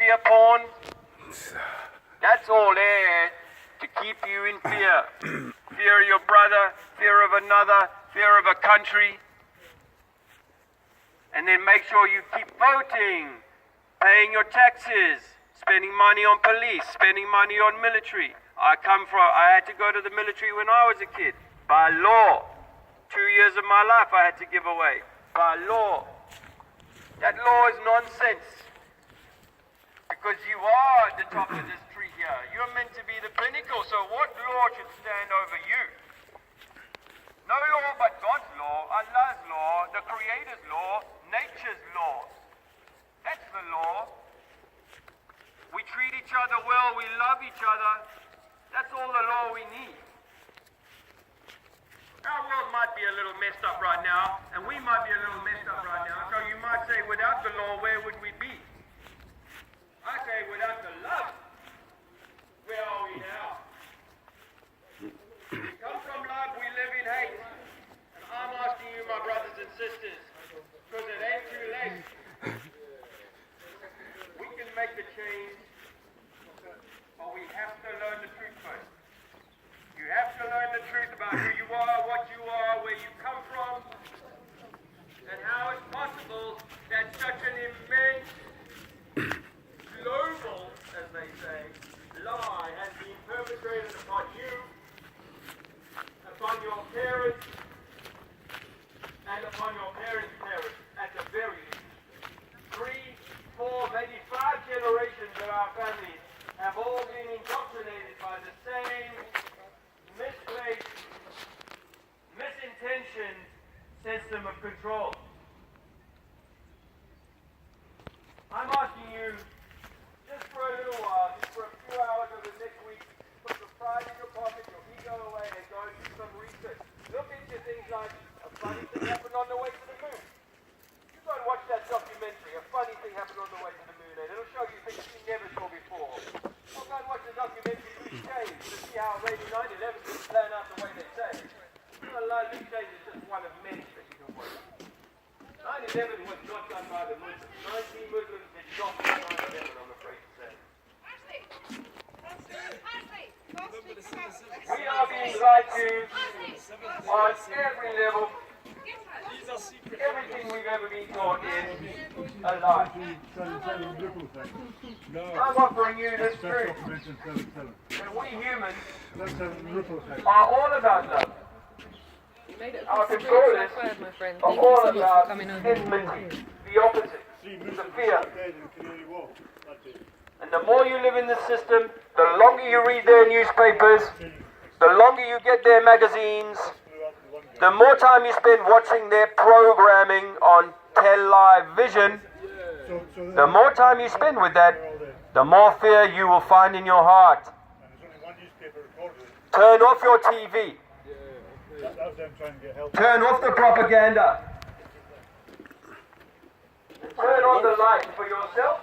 fear porn. That's all there to keep you in fear. Fear of your brother, fear of another, fear of a country. And then make sure you keep voting, paying your taxes, spending money on police, spending money on military. I had to go to the military when I was a kid. By law. 2 years of my life I had to give away. By law. That law is nonsense. Because you are at the top of this tree here. You're meant to be the pinnacle, so what law should stand over you? No law but God's law, Allah's law, the Creator's law, nature's law. That's the law. We treat each other well, we love each other. That's all the law we need. Our world might be a little messed up right now, and we might be a little messed up right now, so you might say, without the law, where would we be? I say, without the love, where are we now? We come from love, we live in hate. And I'm asking you, my brothers and sisters, because it ain't too late. We can make the change, but we have to learn the truth first. You have to learn the truth about who you are, what you are, where you come from, and how it's possible that such an immense global, as they say, lie has been perpetrated upon you, upon your parents, and upon your parents' parents, at the very least. 3, 4, maybe 5 generations of our families have all been indoctrinated by the same misplaced, misintentioned system of control. I'm asking you, just for a little while, just for a few hours of the next week, put your pride in your pocket, your ego away, and go and do some research. Look into things like a funny thing happened on the way to the moon. You go and watch that documentary, a funny thing happened on the way to the moon, and it'll show you things you never saw before. Or go and watch the documentary Luke Cage to see how maybe 9/11 didn't plan out the way they say. Luke Cage is just one of many that you can watch. 9/11 was not done by the Muslims. 19 Muslims did not do 9/11, I'm afraid to say. We are being lied to on every level. Everything we've ever been taught is a lie. I'm offering you this truth. And we humans are all about love. Our controllers are all about enmity, the opposite, the fear. And the more you live in this system, the longer you read their newspapers, the longer you get their magazines, the more time you spend watching their programming on television, the more time you spend with that, the more fear you will find in your heart. Turn off your TV. Turn off the propaganda. And turn on the light for yourself,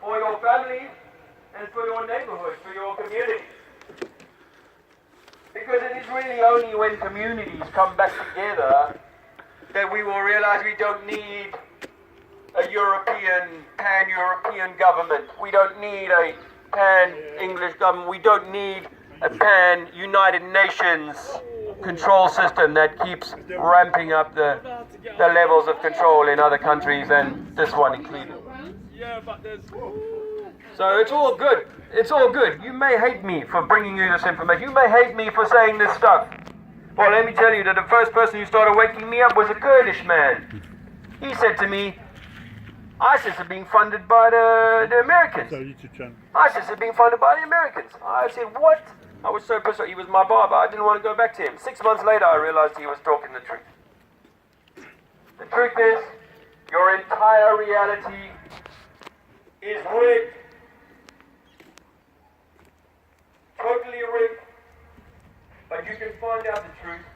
for your family, and for your neighborhood, for your community. Because it is really only when communities come back together that we will realize we don't need a European, pan-European government. We don't need a pan-English government. We don't need a pan-United Nations control system that keeps ramping up the levels of control in other countries, and this one included. So it's all good. It's all good. You may hate me for bringing you this information. You may hate me for saying this stuff. Well, let me tell you that the first person who started waking me up was a Kurdish man. He said to me, ISIS are being funded by the Americans. ISIS are being funded by the Americans. I said, what? I was so pissed off. He was my barber. I didn't want to go back to him. 6 months later, I realized he was talking the truth. The truth is, your entire reality is rigged. Totally rigged. But you can find out the truth,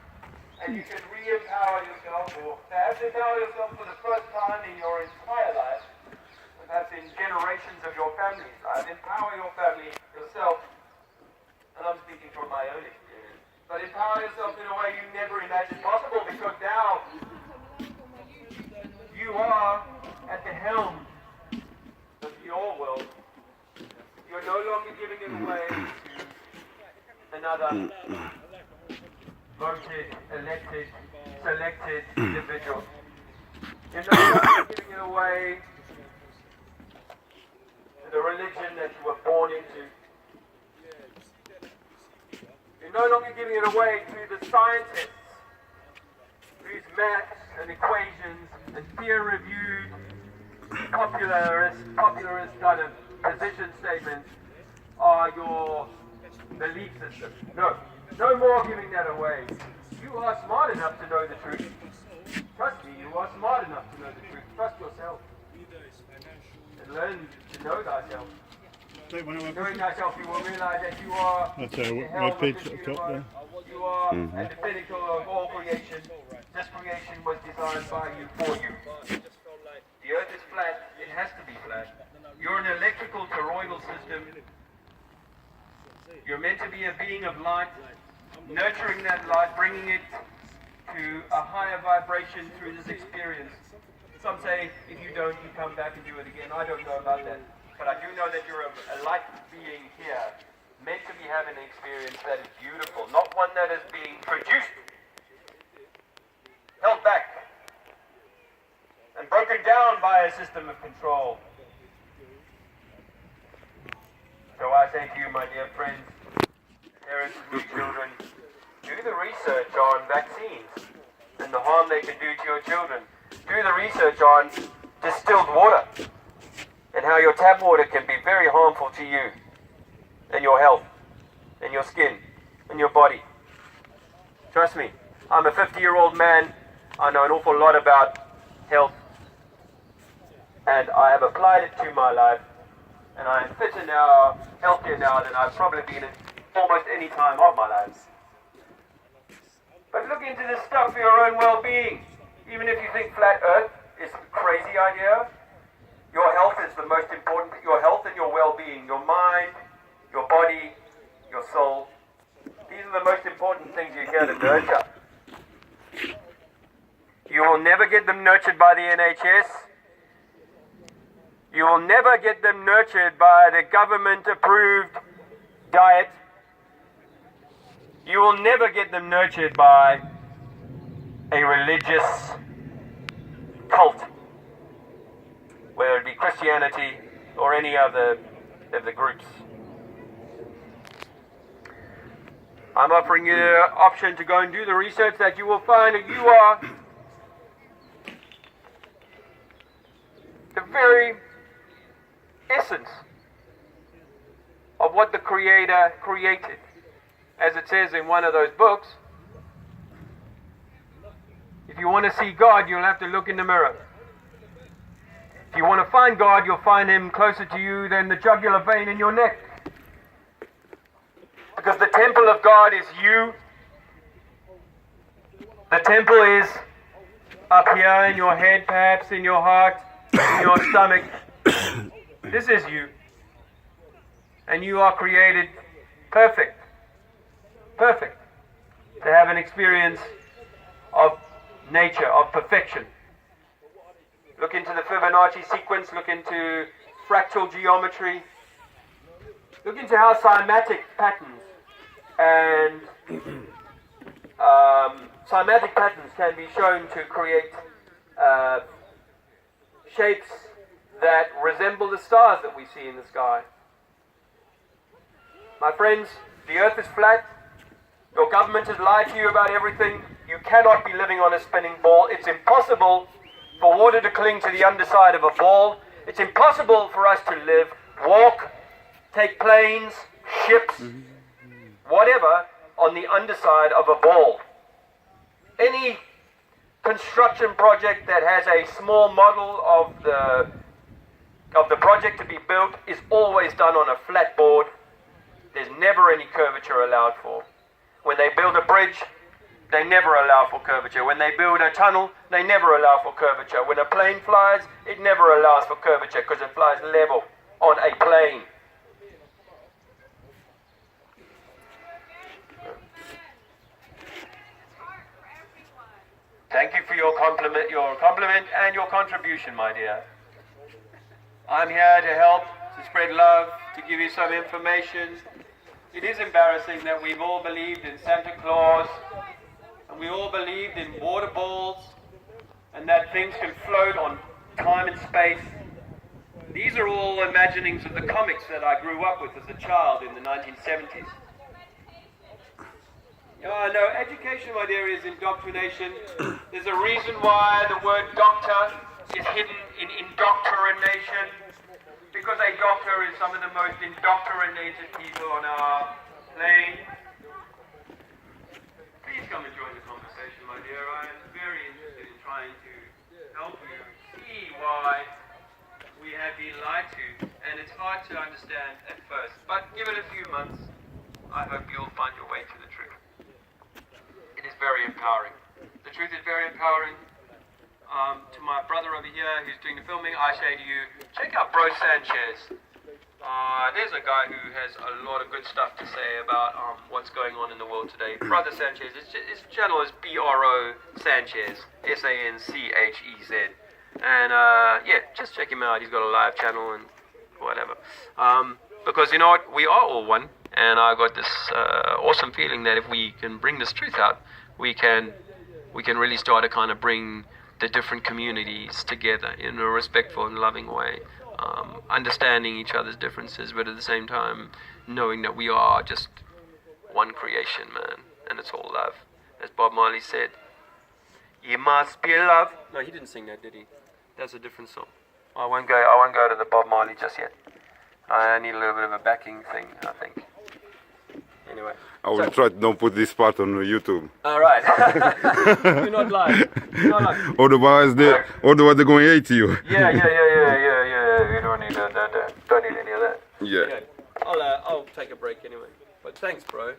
and you can re-empower yourself, or perhaps empower yourself for the first time in your entire life, perhaps in generations of your families. Empower your family, yourself, and I'm speaking from my own experience. But empower yourself in a way you never imagined possible, because now you are at the helm giving away to another voted, elected, selected individual. You're no longer giving it away to the religion that you were born into. You're no longer giving it away to the scientists whose maths and equations and peer-reviewed popularist kind of position statements are your belief system. No more giving that away. You are smart enough to know the truth. Trust me, you are smart enough to know the truth. Trust yourself. And learn to know thyself. Knowing thyself, you will realize that you are the hell of this universe. You are at the pinnacle of all creation. This creation was designed by you, for you. The earth is flat. It has to be flat. You're an electrical toroidal system. You're meant to be a being of light, nurturing that light, bringing it to a higher vibration through this experience. Some say, if you don't, you come back and do it again. I don't know about that. But I do know that you're a light being here, meant to be having an experience that is beautiful, not one that is being produced, held back, and broken down by a system of control. So I say to you, my dear friends, parents of new children, do the research on vaccines and the harm they can do to your children. Do the research on distilled water and how your tap water can be very harmful to you and your health and your skin and your body. Trust me, I'm a 50-year-old man. I know an awful lot about health, and I have applied it to my life, and I am fitter now, healthier now than I've probably been in almost any time of my life. But look into this stuff for your own well-being. Even if you think flat earth is a crazy idea, your health is the most important. Your health and your well-being, your mind, your body, your soul. These are the most important things you're here to nurture. You will never get them nurtured by the NHS. You will never get them nurtured by the government-approved diet. You will never get them nurtured by a religious cult, whether it be Christianity or any other of the groups. I'm offering you the option to go and do the research that you will find that you are the very essence of what the Creator created. As it says in one of those books, if you want to see God, you'll have to look in the mirror. If you want to find God, you'll find Him closer to you than the jugular vein in your neck. Because the temple of God is you. The temple is up here in your head, perhaps in your heart, in your stomach. This is you. And you are created perfect. Perfect. To have an experience of nature, of perfection. Look into the Fibonacci sequence, look into fractal geometry, look into how cymatic patterns and cymatic patterns can be shown to create shapes that resemble the stars that we see in the sky. My friends, the earth is flat. Your government has lied to you about everything. You cannot be living on a spinning ball. It's impossible for water to cling to the underside of a ball. It's impossible for us to live, walk, take planes, ships, whatever, on the underside of a ball. Any construction project that has a small model of the project to be built is always done on a flat board. There's never any curvature allowed for. When they build a bridge, they never allow for curvature. When they build a tunnel, they never allow for curvature. When a plane flies, it never allows for curvature because it flies level on a plane. Thank you for your compliment and your contribution, my dear. I'm here to help to spread love, to give you some information. It is embarrassing that we've all believed in Santa Claus, and we all believed in water balls, and that things can float on time and space. These are all imaginings of the comics that I grew up with as a child in the 1970s. No, education, my dear, is indoctrination. There's a reason why the word doctor is hidden in indoctrination, because a doctor is some of the most indoctrinated people on our plane. Please come and join the conversation, my dear. I am very interested in trying to help you see why we have been lied to, and it's hard to understand at first, but give it a few months. I hope you'll find your way to the truth. It is very empowering. The truth is very empowering. To my brother over here who's doing the filming, I say to you, check out Bro Sanchez. There's a guy who has a lot of good stuff to say about what's going on in the world today. Brother Sanchez, his channel is BRO Sanchez, Sanchez. And yeah, just check him out. He's got a live channel and whatever. Because you know what, we are all one. And I got this awesome feeling that if we can bring this truth out, we can really start to kind of bring the different communities together in a respectful and loving way, understanding each other's differences, but at the same time knowing that we are just one creation, man, and it's all love. As Bob Marley said, "You must be loved." No, he didn't sing that, did he? That's a different song. I won't go to the Bob Marley just yet. I need a little bit of a backing thing, I think. Anyway. I will try to don't put this part on YouTube. Alright. Do not lie. Do not lie. Otherwise they're going to hate you. Yeah. You don't need that. Don't need any of that. Yeah. Okay. I'll take a break anyway. But thanks, bro.